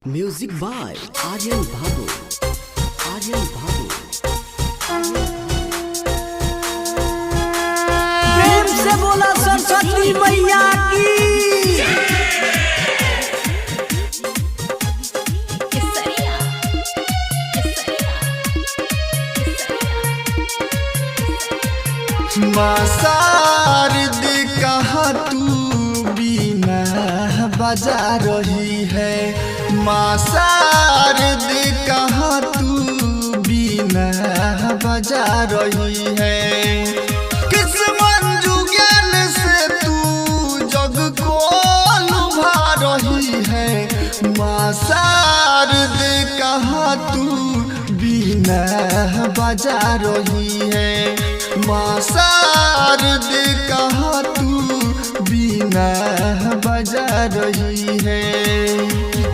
Music by Aryan Bhadu. प्रेम से बोला सरस्वती मैया की। माँ शारद कहाँ तू बीना बजा रही है। माँ शारद कहाँ तू बीना बजा रही है। किस मंजू ज्ञान से तू जग को लुभा रही है। माँ शारद कहाँ तू बीना बजा रही है। माँ शारद कहाँ तू बीना बजा रही है।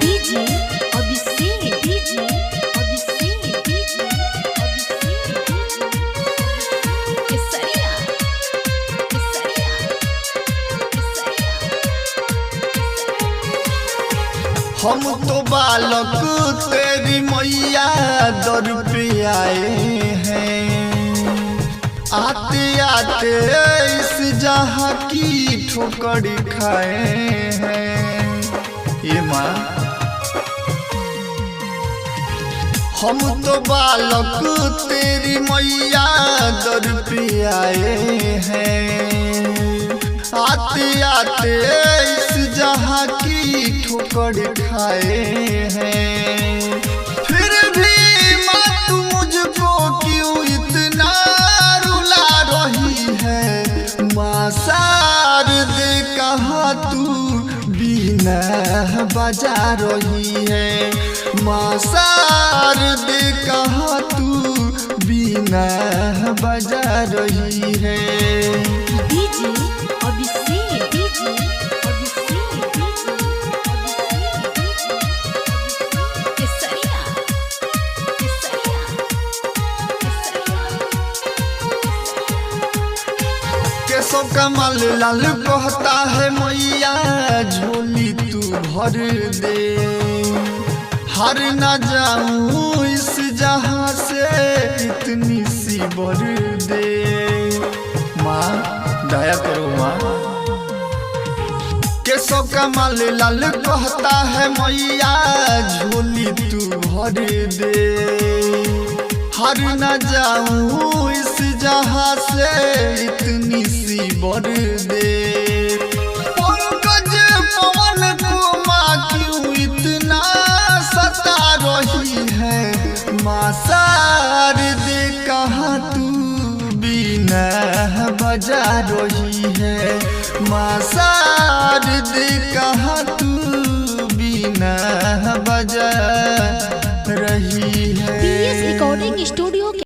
डीजे अभिषेक केसरिया हम तो बालक तेरी मैया दर पे आए हैं। आते आते इस जहाँ की ठोकर खाए हैं। ये माँ हम तो बालक तेरी मैया दर पे आए हैं। आते आते इस जहाँ की ठोकर खाए हैं। फिर भी माँ तू मुझको क्यों इतना रुला रही है। माँ शारद कहाँ तू बीना बजा रही है। माँ शारद कहाँ तू बीना बजा रही है। डीजे अभिषेक केसरिया केसो कमल लाल कहता है मैया झोली तू भर दे। हर न जाऊं इस जहां से इतनी सी बर दे। माँ दया करो माँ। केसो कमल लाल कहता है मैया झोली तू भर दे। हर न जाऊं इस जहां से इतनी सी बर दे। पंकज पवन को माँ क्यों इतना सता रही है। माँ शारद कहाँ तू बीना बजा रही है। माँ शारद कहाँ तू बीना बजा